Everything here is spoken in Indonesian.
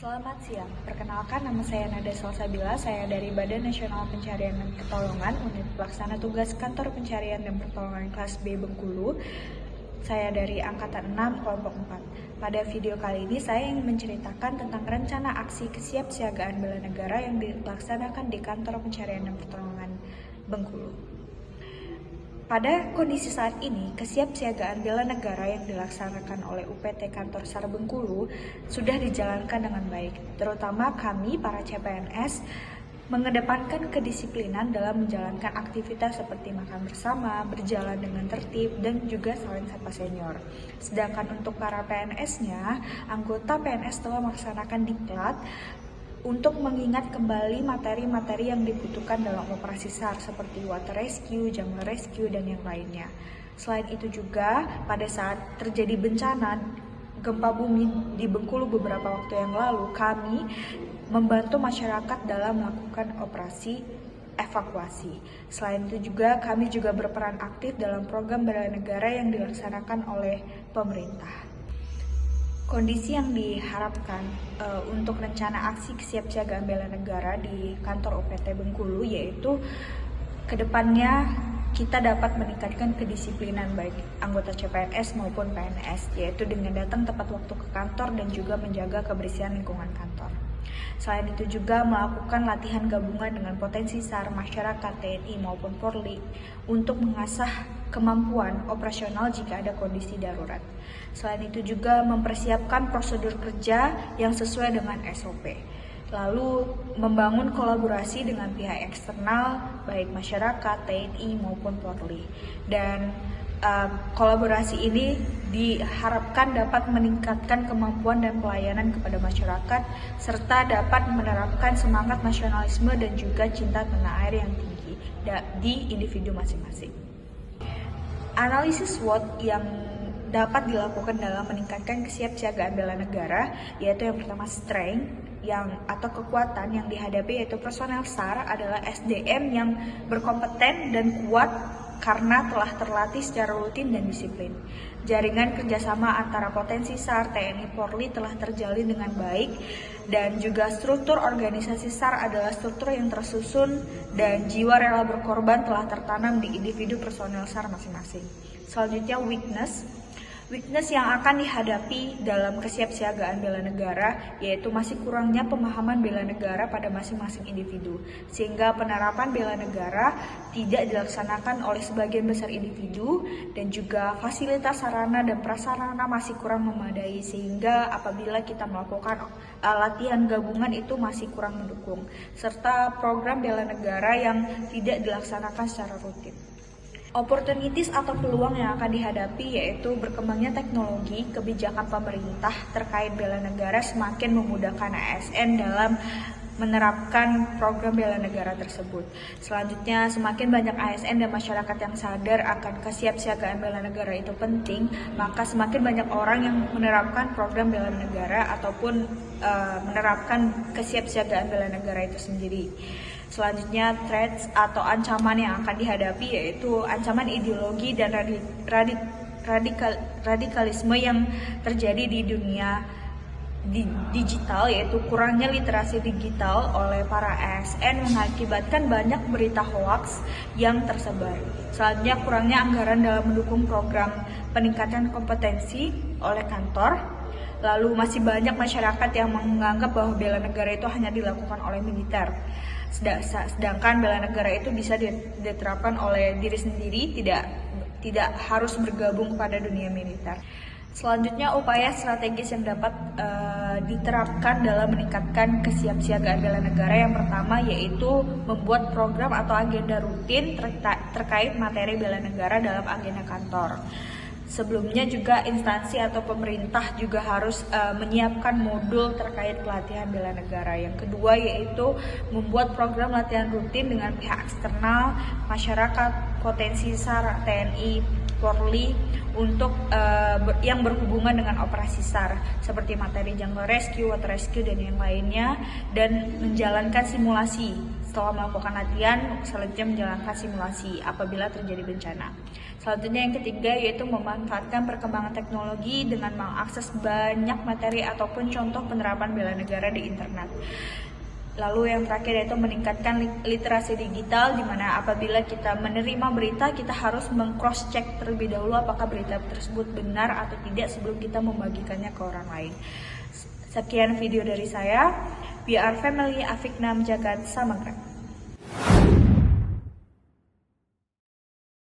Selamat siang, perkenalkan nama saya Nada Salsabila, saya dari Badan Nasional Pencarian dan Pertolongan, Unit Pelaksana Tugas Kantor Pencarian dan Pertolongan Kelas B Bengkulu. Saya dari Angkatan 6, Kelompok 4. Pada video kali ini saya ingin menceritakan tentang rencana aksi kesiapsiagaan bela negara yang dilaksanakan di Kantor Pencarian dan Pertolongan Bengkulu. Pada kondisi saat ini, kesiapsiagaan bela negara yang dilaksanakan oleh UPT Kantor SAR Bengkulu sudah dijalankan dengan baik. Terutama kami, para CPNS, mengedepankan kedisiplinan dalam menjalankan aktivitas seperti makan bersama, berjalan dengan tertib, dan juga saling sapa senior. Sedangkan untuk para PNS-nya, anggota PNS telah melaksanakan diklat untuk mengingat kembali materi-materi yang dibutuhkan dalam operasi SAR seperti water rescue, jungle rescue, dan yang lainnya. Selain itu juga, pada saat terjadi bencana gempa bumi di Bengkulu beberapa waktu yang lalu, kami membantu masyarakat dalam melakukan operasi evakuasi. Selain itu juga, kami juga berperan aktif dalam program bela negara yang dilaksanakan oleh pemerintah. Kondisi yang diharapkan untuk rencana aksi kesiapsiagaan bela negara di kantor UPT Bengkulu yaitu kedepannya kita dapat meningkatkan kedisiplinan baik anggota CPNS maupun PNS, yaitu dengan datang tepat waktu ke kantor dan juga menjaga kebersihan lingkungan kantor. Selain itu juga melakukan latihan gabungan dengan potensi SAR, masyarakat, TNI maupun Polri untuk mengasah kemampuan operasional jika ada kondisi darurat. Selain itu juga mempersiapkan prosedur kerja yang sesuai dengan SOP. Lalu membangun kolaborasi dengan pihak eksternal baik masyarakat, TNI maupun Polri. Dan kolaborasi ini diharapkan dapat meningkatkan kemampuan dan pelayanan kepada masyarakat serta dapat menerapkan semangat nasionalisme dan juga cinta tanah air yang tinggi di individu masing-masing. Analisis SWOT yang dapat dilakukan dalam meningkatkan kesiapsiagaan bela negara yaitu yang pertama strength atau kekuatan yang dihadapi yaitu personel SAR adalah SDM yang berkompeten dan kuat karena telah terlatih secara rutin dan disiplin. Jaringan kerjasama antara potensi SAR, TNI, Polri telah terjalin dengan baik dan juga struktur organisasi SAR adalah struktur yang tersusun dan jiwa rela berkorban telah tertanam di individu personel SAR masing-masing. Selanjutnya Weakness yang akan dihadapi dalam kesiapsiagaan bela negara yaitu masih kurangnya pemahaman bela negara pada masing-masing individu, sehingga penerapan bela negara tidak dilaksanakan oleh sebagian besar individu dan juga fasilitas sarana dan prasarana masih kurang memadai, sehingga apabila kita melakukan latihan gabungan itu masih kurang mendukung, serta program bela negara yang tidak dilaksanakan secara rutin. Opportunities atau peluang yang akan dihadapi yaitu berkembangnya teknologi, kebijakan pemerintah terkait bela negara semakin memudahkan ASN dalam menerapkan program bela negara tersebut. Selanjutnya, semakin banyak ASN dan masyarakat yang sadar akan kesiapsiagaan bela negara itu penting, maka semakin banyak orang yang menerapkan program bela negara ataupun menerapkan kesiapsiagaan bela negara itu sendiri. Selanjutnya, threats atau ancaman yang akan dihadapi yaitu ancaman ideologi dan radikalisme yang terjadi di dunia digital, yaitu kurangnya literasi digital oleh para ASN mengakibatkan banyak berita hoaks yang tersebar. Selanjutnya, kurangnya anggaran dalam mendukung program peningkatan kompetensi oleh kantor. Lalu masih banyak masyarakat yang menganggap bahwa bela negara itu hanya dilakukan oleh militer. Sedangkan bela negara itu bisa diterapkan oleh diri sendiri, tidak harus bergabung kepada dunia militer. Selanjutnya, upaya strategis yang dapat diterapkan dalam meningkatkan kesiapsiagaan bela negara yang pertama yaitu membuat program atau agenda rutin terkait materi bela negara dalam agenda kantor. Sebelumnya juga instansi atau pemerintah juga harus menyiapkan modul terkait pelatihan bela negara. Yang kedua yaitu membuat program latihan rutin dengan pihak eksternal, masyarakat, potensi SAR, TNI, Polri untuk yang berhubungan dengan operasi SAR seperti materi jungle rescue, water rescue dan yang lainnya, dan menjalankan simulasi. Setelah melakukan latihan, selanjutnya menjalankan simulasi apabila terjadi bencana. Selanjutnya yang ketiga yaitu memanfaatkan perkembangan teknologi dengan mengakses banyak materi ataupun contoh penerapan bela negara di internet. Lalu yang terakhir yaitu meningkatkan literasi digital, di mana apabila kita menerima berita, kita harus meng-cross check terlebih dahulu apakah berita tersebut benar atau tidak sebelum kita membagikannya ke orang lain. Sekian video dari saya. We are family, Afikna Jagat Samagara.